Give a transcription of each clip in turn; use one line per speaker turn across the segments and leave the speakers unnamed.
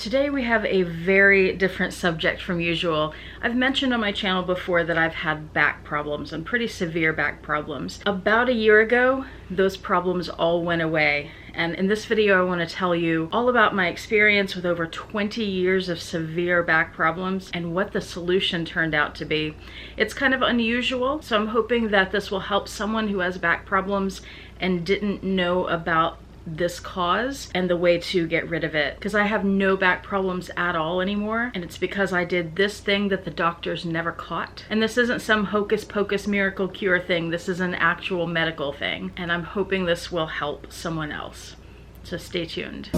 Today we have a very different subject from usual. I've mentioned on my channel before that I've had back problems and pretty severe back problems. About a year ago, those problems all went away. And in this video, I want to tell you all about my experience with over 20 years of severe back problems and what the solution turned out to be. It's kind of unusual, so I'm hoping that this will help someone who has back problems and didn't know about this cause and the way to get rid of it, because I have no back problems at all anymore, and it's because I did this thing that the doctors never caught. And this isn't some hocus pocus miracle cure thing. This is an actual medical thing, and I'm hoping this will help someone else. So stay tuned.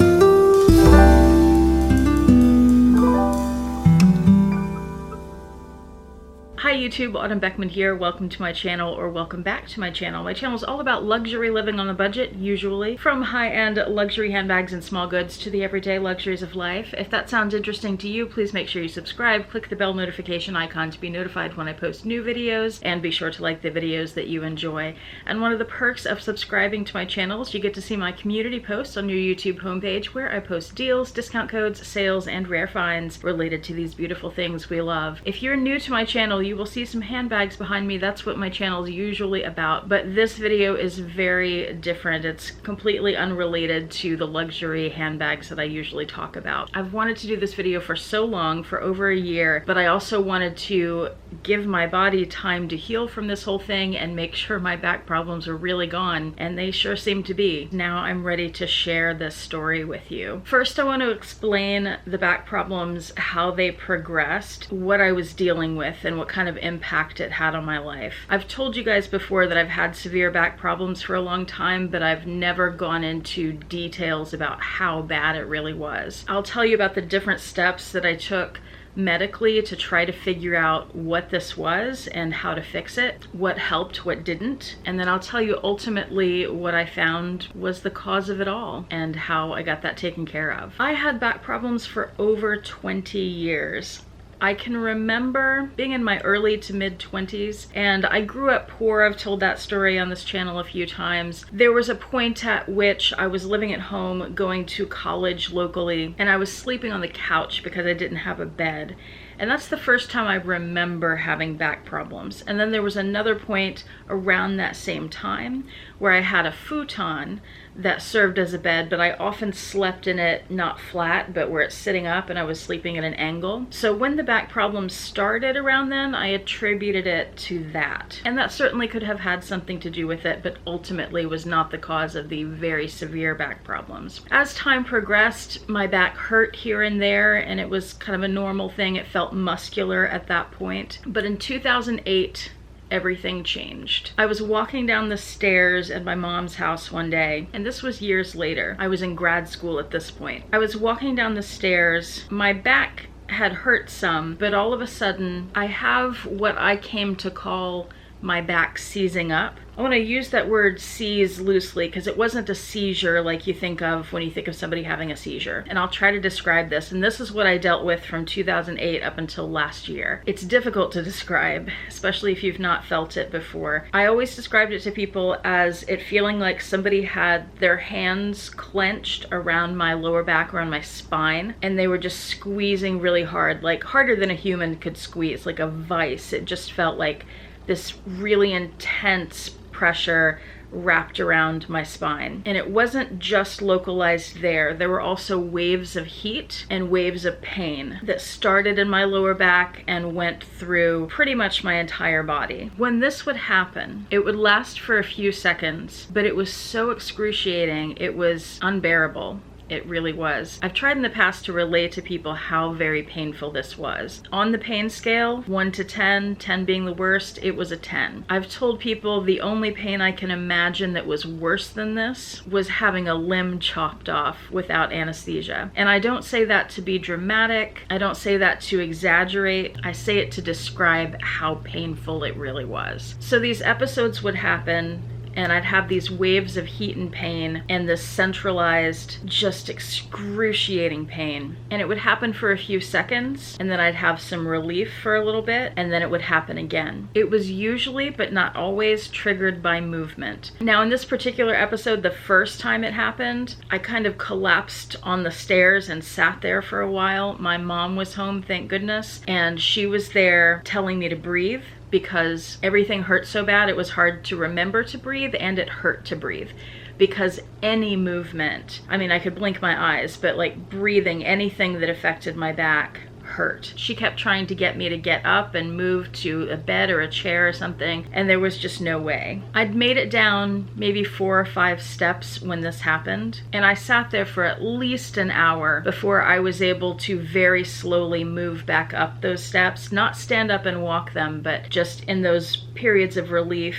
Hi YouTube, Autumn Beckman here. Welcome to my channel, or welcome back to my channel. My channel is all about luxury living on a budget, usually. From high-end luxury handbags and small goods to the everyday luxuries of life. If that sounds interesting to you, please make sure you subscribe, click the bell notification icon to be notified when I post new videos, and be sure to like the videos that you enjoy. And one of the perks of subscribing to my channel is you get to see my community posts on your YouTube homepage, where I post deals, discount codes, sales, and rare finds related to these beautiful things we love. If you're new to my channel, you will see some handbags behind me. That's what my channel is usually about, but this video is very different. It's completely unrelated to the luxury handbags that I usually talk about. I've wanted to do this video for so long, for over a year, but I also wanted to give my body time to heal from this whole thing and make sure my back problems are really gone, and they sure seem to be. Now I'm ready to share this story with you. First, I want to explain the back problems, how they progressed, what I was dealing with, and what kind of impact it had on my life. I've told you guys before that I've had severe back problems for a long time, but I've never gone into details about how bad it really was. I'll tell you about the different steps that I took medically to try to figure out what this was and how to fix it, what helped, what didn't, and then I'll tell you ultimately what I found was the cause of it all and how I got that taken care of. I had back problems for over 20 years. I can remember being in my early to mid 20s, and I grew up poor. I've told that story on this channel a few times. There was a point at which I was living at home, going to college locally, and I was sleeping on the couch because I didn't have a bed. And that's the first time I remember having back problems. And then there was another point around that same time where I had a futon that served as a bed, but I often slept in it not flat, but where it's sitting up, and I was sleeping at an angle. So when the back problems started around then, I attributed it to that. And that certainly could have had something to do with it, but ultimately was not the cause of the very severe back problems. As time progressed, my back hurt here and there, and it was kind of a normal thing. It felt muscular at that point. But in 2008, everything changed. I was walking down the stairs at my mom's house one day, and this was years later. I was in grad school at this point. I was walking down the stairs. My back had hurt some, but all of a sudden, I have what I came to call my back seizing up. I want to use that word seize loosely because it wasn't a seizure like you think of when you think of somebody having a seizure. And I'll try to describe this. And this is what I dealt with from 2008 up until last year. It's difficult to describe, especially if you've not felt it before. I always described it to people as it feeling like somebody had their hands clenched around my lower back, around my spine, and they were just squeezing really hard, like harder than a human could squeeze, like a vice. It just felt like this really intense pressure wrapped around my spine. And it wasn't just localized there. There were also waves of heat and waves of pain that started in my lower back and went through pretty much my entire body. When this would happen, it would last for a few seconds, but it was so excruciating, it was unbearable. It really was. I've tried in the past to relay to people how very painful this was. On the pain scale, 1 to 10, 10 being the worst, it was a 10. I've told people the only pain I can imagine that was worse than this was having a limb chopped off without anesthesia. And I don't say that to be dramatic. I don't say that to exaggerate. I say it to describe how painful it really was. So these episodes would happen, and I'd have these waves of heat and pain and this centralized, just excruciating pain. And it would happen for a few seconds, and then I'd have some relief for a little bit, and then it would happen again. It was usually, but not always, triggered by movement. Now, in this particular episode, the first time it happened, I kind of collapsed on the stairs and sat there for a while. My mom was home, thank goodness, and she was there telling me to breathe, because everything hurt so bad it was hard to remember to breathe, and it hurt to breathe. Because any movement, I mean, I could blink my eyes, but like breathing, anything that affected my back hurt. She kept trying to get me to get up and move to a bed or a chair or something, and there was just no way. I'd made it down maybe 4 or 5 steps when this happened, and I sat there for at least an hour before I was able to very slowly move back up those steps, not stand up and walk them, but just in those periods of relief,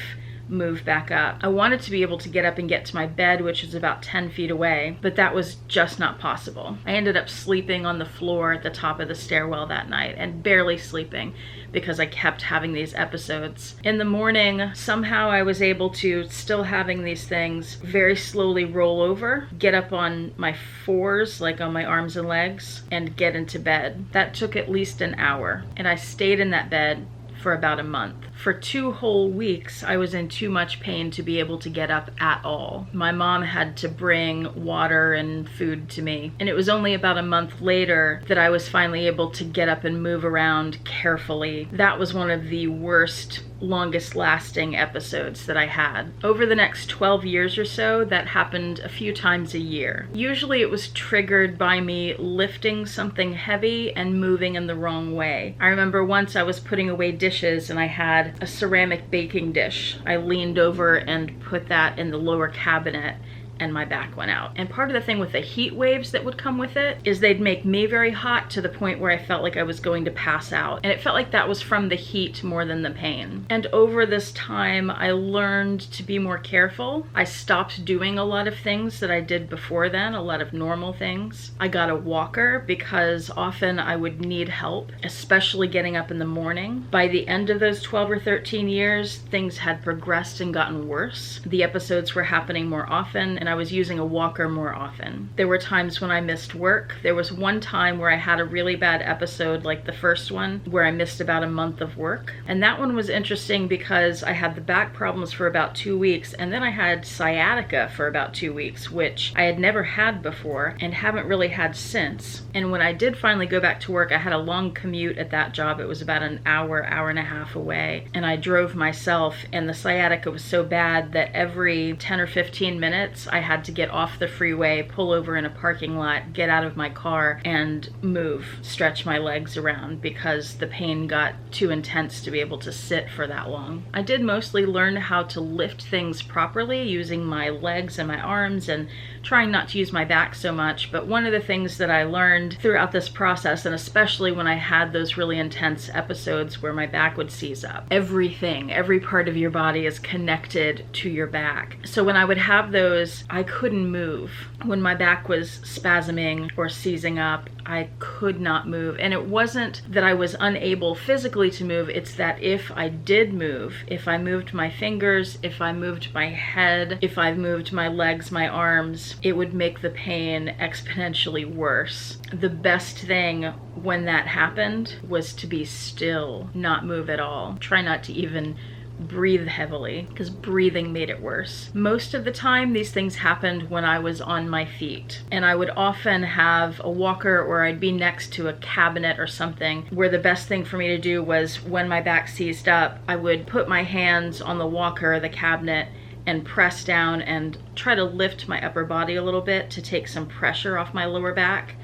move back up. I wanted to be able to get up and get to my bed, which is about 10 feet away, but that was just not possible. I ended up sleeping on the floor at the top of the stairwell that night, and barely sleeping because I kept having these episodes. In the morning, somehow I was able to, still having these things, very slowly roll over, get up on my 4s, like on my arms and legs, and get into bed. That took at least an hour, and I stayed in that bed for about a month. For 2 whole weeks, I was in too much pain to be able to get up at all. My mom had to bring water and food to me. And it was only about a month later that I was finally able to get up and move around carefully. That was one of the worst, longest lasting episodes that I had. Over the next 12 years or so, that happened a few times a year. Usually it was triggered by me lifting something heavy and moving in the wrong way. I remember once I was putting away dishes and I had a ceramic baking dish. I leaned over and put that in the lower cabinet, and my back went out. And part of the thing with the heat waves that would come with it is they'd make me very hot to the point where I felt like I was going to pass out. And it felt like that was from the heat more than the pain. And over this time, I learned to be more careful. I stopped doing a lot of things that I did before then, a lot of normal things. I got a walker because often I would need help, especially getting up in the morning. By the end of those 12 or 13 years, things had progressed and gotten worse. The episodes were happening more often, and I was using a walker more often. There were times when I missed work. There was one time where I had a really bad episode, like the first one, where I missed about a month of work. And that one was interesting because I had the back problems for about 2 weeks, and then I had sciatica for about 2 weeks, which I had never had before and haven't really had since. And when I did finally go back to work, I had a long commute at that job. It was about an hour, hour and a half away, and I drove myself, and the sciatica was so bad that every 10 or 15 minutes, I had to get off the freeway, pull over in a parking lot, get out of my car, and move, stretch my legs around because the pain got too intense to be able to sit for that long. I did mostly learn how to lift things properly using my legs and my arms and trying not to use my back so much, but one of the things that I learned throughout this process, and especially when I had those really intense episodes where my back would seize up, everything, every part of your body is connected to your back. So when I would have those, I couldn't move. When my back was spasming or seizing up, I could not move. And it wasn't that I was unable physically to move, it's that if I did move, if I moved my fingers, if I moved my head, if I moved my legs, my arms, it would make the pain exponentially worse. The best thing when that happened was to be still, not move at all. Try not to even breathe heavily, because breathing made it worse. Most of the time, these things happened when I was on my feet, and I would often have a walker or I'd be next to a cabinet or something where the best thing for me to do was, when my back seized up, I would put my hands on the walker or the cabinet and press down and try to lift my upper body a little bit to take some pressure off my lower back.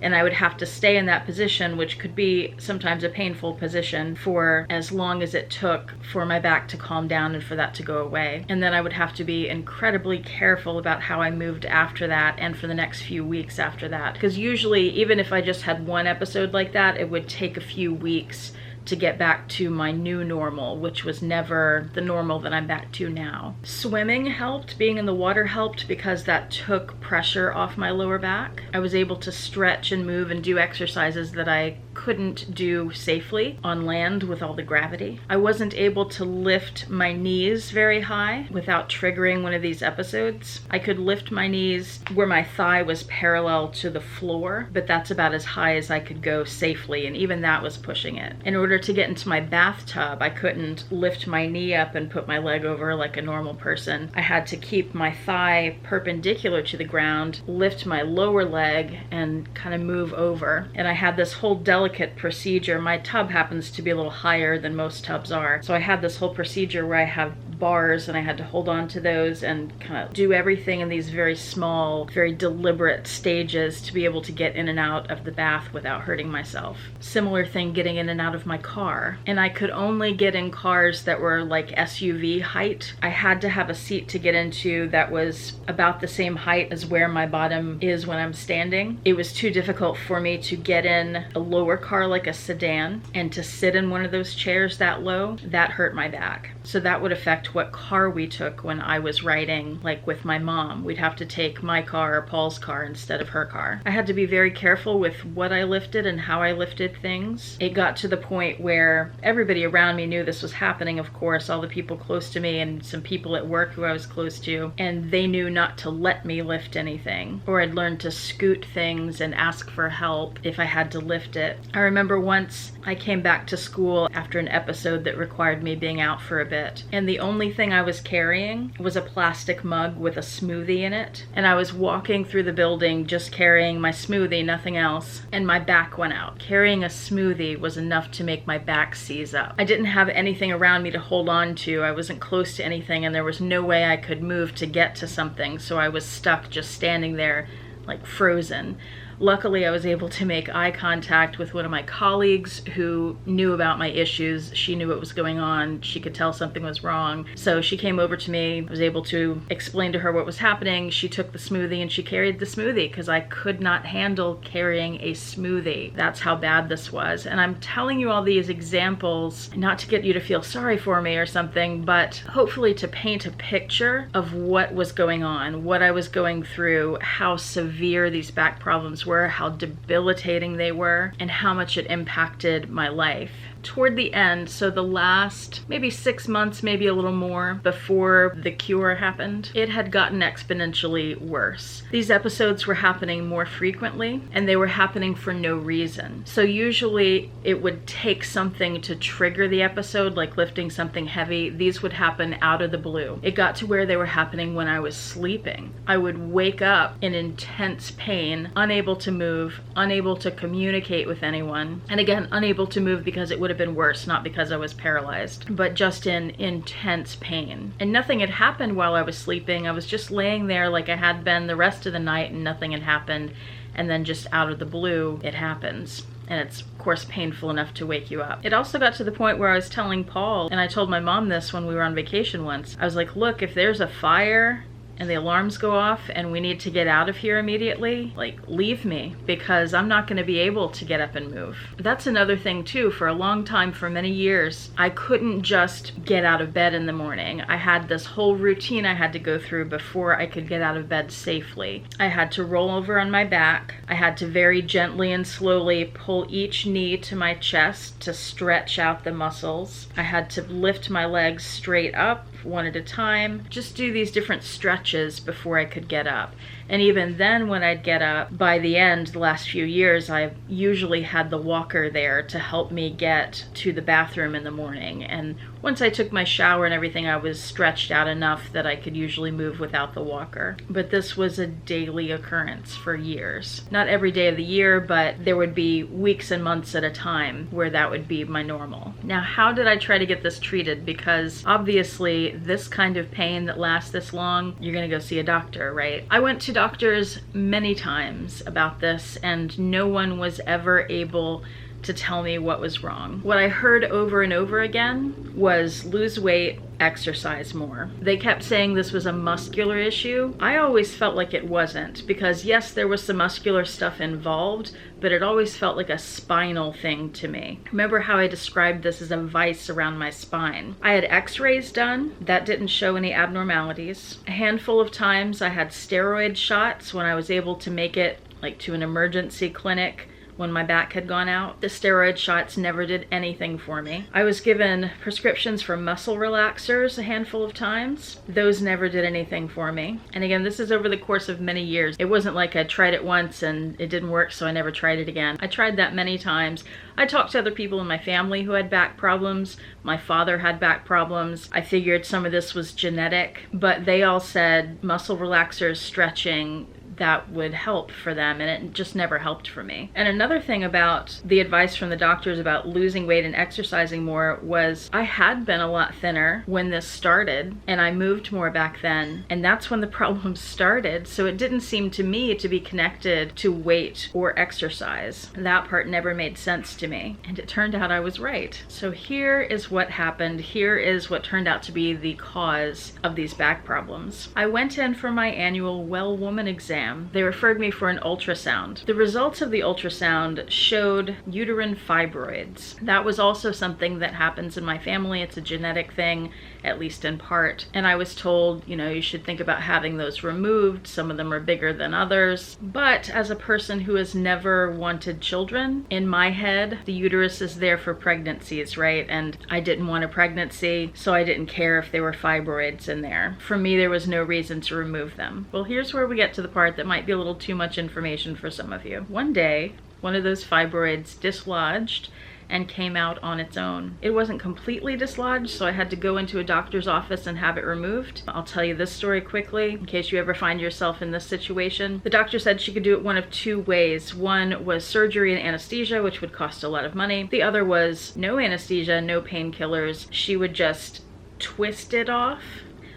And I would have to stay in that position, which could be sometimes a painful position, for as long as it took for my back to calm down and for that to go away. And then I would have to be incredibly careful about how I moved after that and for the next few weeks after that. Because usually, even if I just had one episode like that, it would take a few weeks to get back to my new normal, which was never the normal that I'm back to now. Swimming helped. Being in the water helped because that took pressure off my lower back. I was able to stretch and move and do exercises that I couldn't do safely on land with all the gravity. I wasn't able to lift my knees very high without triggering one of these episodes. I could lift my knees where my thigh was parallel to the floor, but that's about as high as I could go safely, and even that was pushing it. In order to get into my bathtub, I couldn't lift my knee up and put my leg over like a normal person. I had to keep my thigh perpendicular to the ground, lift my lower leg, and kind of move over. And I had this whole delicate procedure. My tub happens to be a little higher than most tubs are, so I had this whole procedure where I have bars and I had to hold on to those and kind of do everything in these very small, very deliberate stages to be able to get in and out of the bath without hurting myself. Similar thing getting in and out of my car. And I could only get in cars that were like SUV height. I had to have a seat to get into that was about the same height as where my bottom is when I'm standing. It was too difficult for me to get in a lower car like a sedan, and to sit in one of those chairs that low, that hurt my back. So that would affect what car we took when I was riding, like with my mom. We'd have to take my car or Paul's car instead of her car. I had to be very careful with what I lifted and how I lifted things. It got to the point where everybody around me knew this was happening, of course, all the people close to me and some people at work who I was close to, and they knew not to let me lift anything. Or I'd learned to scoot things and ask for help if I had to lift it. I remember once I came back to school after an episode that required me being out for a bit, and the only thing I was carrying was a plastic mug with a smoothie in it, and I was walking through the building just carrying my smoothie, nothing else, and my back went out. Carrying a smoothie was enough to make my back seize up. I didn't have anything around me to hold on to. I wasn't close to anything, and there was no way I could move to get to something, so I was stuck just standing there like frozen. Luckily, I was able to make eye contact with one of my colleagues who knew about my issues. She knew what was going on. She could tell something was wrong. So she came over to me. I was able to explain to her what was happening. She took the smoothie and she carried the smoothie because I could not handle carrying a smoothie. That's how bad this was. And I'm telling you all these examples not to get you to feel sorry for me or something, but hopefully to paint a picture of what was going on, what I was going through, how severe these back problems were, how debilitating they were, and how much it impacted my life. Toward the end, so the last maybe 6 months, maybe a little more before the cure happened, it had gotten exponentially worse. These episodes were happening more frequently, and they were happening for no reason. So usually it would take something to trigger the episode, like lifting something heavy. These would happen out of the blue. It got to where they were happening when I was sleeping. I would wake up in intense pain, unable to move, unable to communicate with anyone, and again, unable to move because it would have been worse, not because I was paralyzed, but just in intense pain. And nothing had happened while I was sleeping. I was just laying there like I had been the rest of the night, and nothing had happened. And then just out of the blue, it happens. And it's, of course, painful enough to wake you up. It also got to the point where I was telling Paul, and I told my mom this when we were on vacation once. I was like, look, if there's a fire and the alarms go off and we need to get out of here immediately, like, leave me, because I'm not going to be able to get up and move. That's another thing too. For a long time, for many years, I couldn't just get out of bed in the morning. I had this whole routine I had to go through before I could get out of bed safely. I had to roll over on my back. I had to very gently and slowly pull each knee to my chest to stretch out the muscles. I had to lift my legs straight up one at a time, just do these different stretches before I could get up. And even then, when I'd get up, by the end, the last few years, I usually had the walker there to help me get to the bathroom in the morning. And once I took my shower and everything, I was stretched out enough that I could usually move without the walker. But this was a daily occurrence for years. Not every day of the year, but there would be weeks and months at a time where that would be my normal. Now, how did I try to get this treated? Because obviously, this kind of pain that lasts this long, you're gonna go see a doctor, right? I went to doctors many times about this, and no one was ever able to tell me what was wrong. What I heard over and over again was lose weight, exercise more. They kept saying this was a muscular issue. I always felt like it wasn't, because yes, there was some muscular stuff involved, but it always felt like a spinal thing to me. Remember how I described this as a vice around my spine? I had x-rays done. That didn't show any abnormalities. A handful of times I had steroid shots when I was able to make it like to an emergency clinic when my back had gone out. The steroid shots never did anything for me. I was given prescriptions for muscle relaxers a handful of times. Those never did anything for me. And again, this is over the course of many years. It wasn't like I tried it once and it didn't work, so I never tried it again. I tried that many times. I talked to other people in my family who had back problems. My father had back problems. I figured some of this was genetic, but they all said muscle relaxers, stretching, that would help for them, and it just never helped for me. And another thing about the advice from the doctors about losing weight and exercising more was I had been a lot thinner when this started, and I moved more back then, and that's when the problem started. So it didn't seem to me to be connected to weight or exercise. That part never made sense to me, and it turned out I was right. So here is what happened. Here is what turned out to be the cause of these back problems. I went in for my annual well woman exam. They referred me for an ultrasound. The results of the ultrasound showed uterine fibroids. That was also something that happens in my family. It's a genetic thing, at least in part. And I was told, you know, you should think about having those removed. Some of them are bigger than others. But as a person who has never wanted children, in my head, the uterus is there for pregnancies, right? And I didn't want a pregnancy, so I didn't care if there were fibroids in there. For me, there was no reason to remove them. Well, here's where we get to the part that might be a little too much information for some of you. One day, one of those fibroids dislodged and came out on its own. It wasn't completely dislodged, so I had to go into a doctor's office and have it removed. I'll tell you this story quickly in case you ever find yourself in this situation. The doctor said she could do it one of two ways. One was surgery and anesthesia, which would cost a lot of money. The other was no anesthesia, no painkillers. She would just twist it off.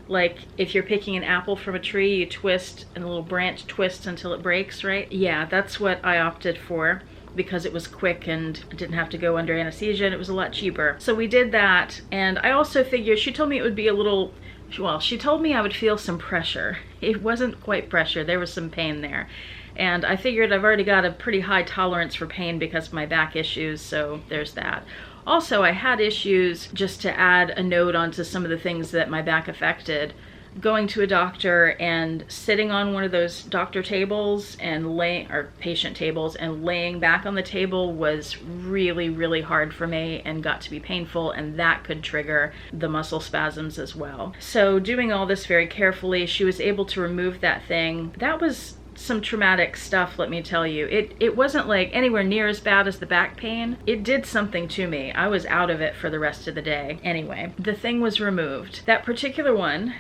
Like if you're picking an apple from a tree, you twist and the little branch twists until it breaks, right? Yeah, that's what I opted for because it was quick and I didn't have to go under anesthesia and it was a lot cheaper. So we did that, and I also figured, she told me it would be a little, well, she told me I would feel some pressure. It wasn't quite pressure, there was some pain there. And I figured I've already got a pretty high tolerance for pain because of my back issues, so there's that. Also, I had issues, just to add a note onto some of the things that my back affected, going to a doctor and sitting on one of those doctor tables and patient tables and laying back on the table was really, really hard for me and got to be painful, and that could trigger the muscle spasms as well. So doing all this very carefully, she was able to remove that thing. That was some traumatic stuff, let me tell you. It wasn't like anywhere near as bad as the back pain. It did something to me. I was out of it for the rest of the day. Anyway, the thing was removed. That particular one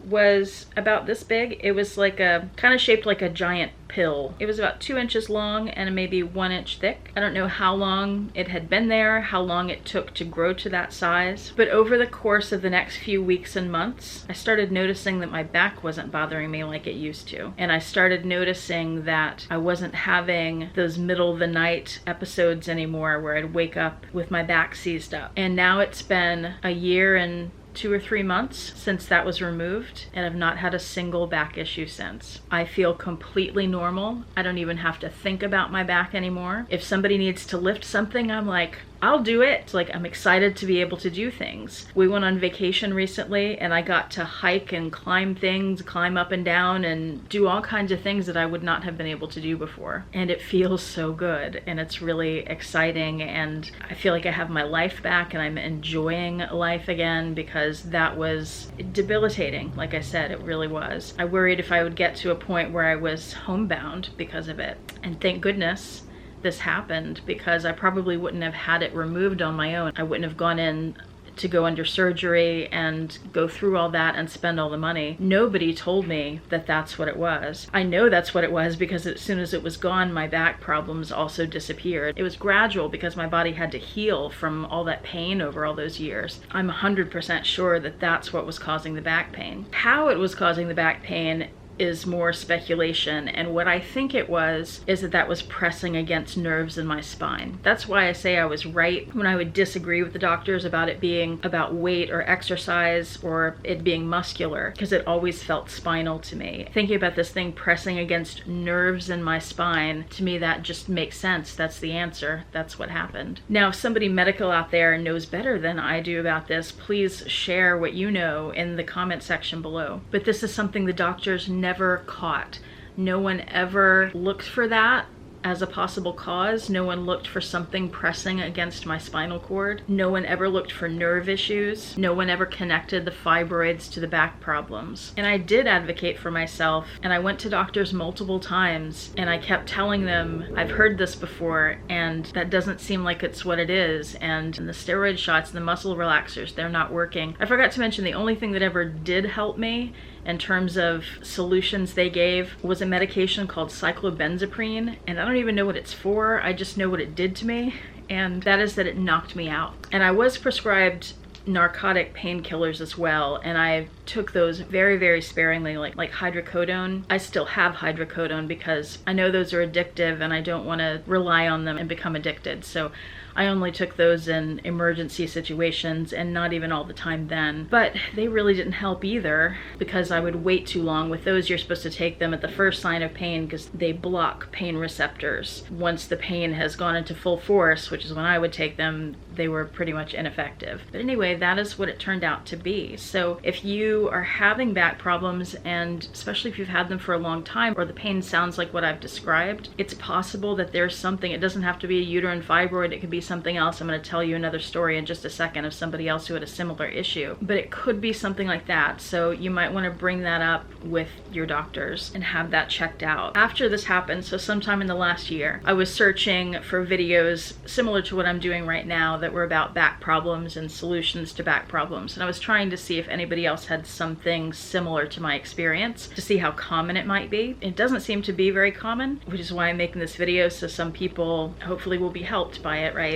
was about this big. It was like a kind of shaped like a giant pill. It was about 2 inches long and maybe 1 inch thick. I don't know how long it had been there, how long it took to grow to that size, but over the course of the next few weeks and months, I started noticing that my back wasn't bothering me like it used to. And I started noticing that I wasn't having those middle of the night episodes anymore where I'd wake up with my back seized up. And now it's been a year and 2 or 3 months since that was removed, and I've not had a single back issue since. I feel completely normal. I don't even have to think about my back anymore. If somebody needs to lift something, I'm like, I'll do it. It's like I'm excited to be able to do things. We went on vacation recently and I got to hike and climb things, climb up and down and do all kinds of things that I would not have been able to do before. And it feels so good and it's really exciting, and I feel like I have my life back and I'm enjoying life again, because that was debilitating. Like I said, it really was. I worried if I would get to a point where I was homebound because of it. And thank goodness this happened, because I probably wouldn't have had it removed on my own. I wouldn't have gone in to go under surgery and go through all that and spend all the money. Nobody told me that that's what it was. I know that's what it was because as soon as it was gone, my back problems also disappeared. It was gradual because my body had to heal from all that pain over all those years. I'm 100% sure that that's what was causing the back pain. How it was causing the back pain is more speculation, and what I think it was is that was pressing against nerves in my spine. That's why I say I was right when I would disagree with the doctors about it being about weight or exercise or it being muscular, because it always felt spinal to me. Thinking about this thing pressing against nerves in my spine, to me that just makes sense. That's the answer. That's what happened. Now, if somebody medical out there knows better than I do about this, please share what you know in the comment section below. But this is something the doctors never caught. No one ever looked for that as a possible cause. No one looked for something pressing against my spinal cord. No one ever looked for nerve issues. No one ever connected the fibroids to the back problems. And I did advocate for myself, and I went to doctors multiple times, and I kept telling them, I've heard this before, and that doesn't seem like it's what it is, and the steroid shots and the muscle relaxers, they're not working. I forgot to mention the only thing that ever did help me in terms of solutions they gave was a medication called cyclobenzaprine, and I don't even know what it's for. I just know what it did to me, and that is that it knocked me out. And I was prescribed narcotic painkillers as well, and I took those very, very sparingly, like hydrocodone. I still have hydrocodone because I know those are addictive and I don't want to rely on them and become addicted. So I only took those in emergency situations and not even all the time then. But they really didn't help either because I would wait too long. With those, you're supposed to take them at the first sign of pain because they block pain receptors. Once the pain has gone into full force, which is when I would take them, they were pretty much ineffective. But anyway, that is what it turned out to be. So if you are having back problems, and especially if you've had them for a long time, or the pain sounds like what I've described, it's possible that there's something. It doesn't have to be a uterine fibroid. It could be something else. I'm going to tell you another story in just a second of somebody else who had a similar issue, but it could be something like that. So you might want to bring that up with your doctors and have that checked out. After this happened, so sometime in the last year, I was searching for videos similar to what I'm doing right now that were about back problems and solutions to back problems. And I was trying to see if anybody else had something similar to my experience, to see how common it might be. It doesn't seem to be very common, which is why I'm making this video, so some people hopefully will be helped by it, right?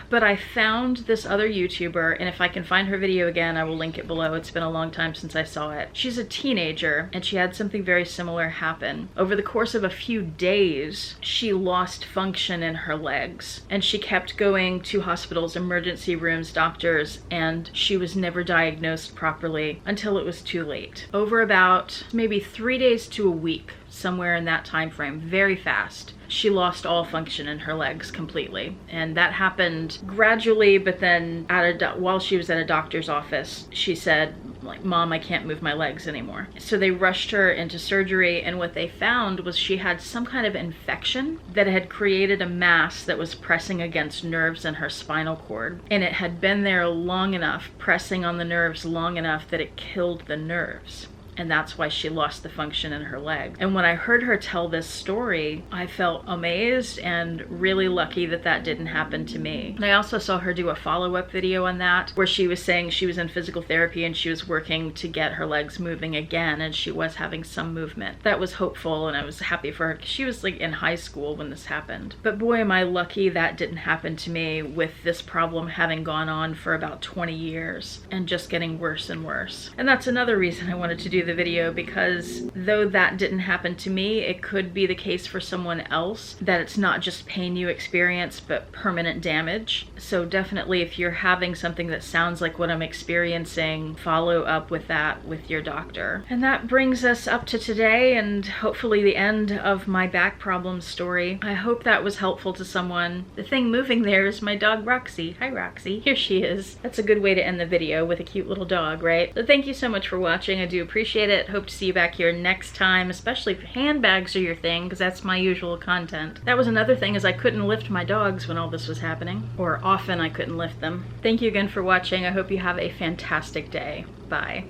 But I found this other YouTuber, and if I can find her video again, I will link it below. It's been a long time since I saw it. She's a teenager, and she had something very similar happen. Over the course of a few days, she lost function in her legs, and she kept going to hospitals, emergency rooms, doctors, and she was never diagnosed properly until it was too late. Over about maybe 3 days to a week, somewhere in that time frame, very fast, she lost all function in her legs completely. And that happened gradually, but then while she was at a doctor's office, she said, like, Mom, I can't move my legs anymore. So they rushed her into surgery, and what they found was she had some kind of infection that had created a mass that was pressing against nerves in her spinal cord. And it had been there long enough, pressing on the nerves long enough that it killed the nerves. And that's why she lost the function in her leg. And when I heard her tell this story, I felt amazed and really lucky that that didn't happen to me. And I also saw her do a follow-up video on that, where she was saying she was in physical therapy and she was working to get her legs moving again, and she was having some movement. That was hopeful, and I was happy for her because she was like in high school when this happened. But boy, am I lucky that didn't happen to me, with this problem having gone on for about 20 years and just getting worse and worse. And that's another reason I wanted to do the video, because though that didn't happen to me, it could be the case for someone else, that it's not just pain you experience but permanent damage. So definitely, if you're having something that sounds like what I'm experiencing, follow up with that with your doctor. And that brings us up to today, and hopefully the end of my back problem story. I hope that was helpful to someone. The thing moving there is my dog Roxy. Hi Roxy, here she is. That's a good way to end the video, with a cute little dog, right? So thank you so much for watching. I do appreciate it. Hope to see you back here next time, especially if handbags are your thing, because that's my usual content. That was another thing, is I couldn't lift my dogs when all this was happening, or often I couldn't lift them. Thank you again for watching. I hope you have a fantastic day. Bye.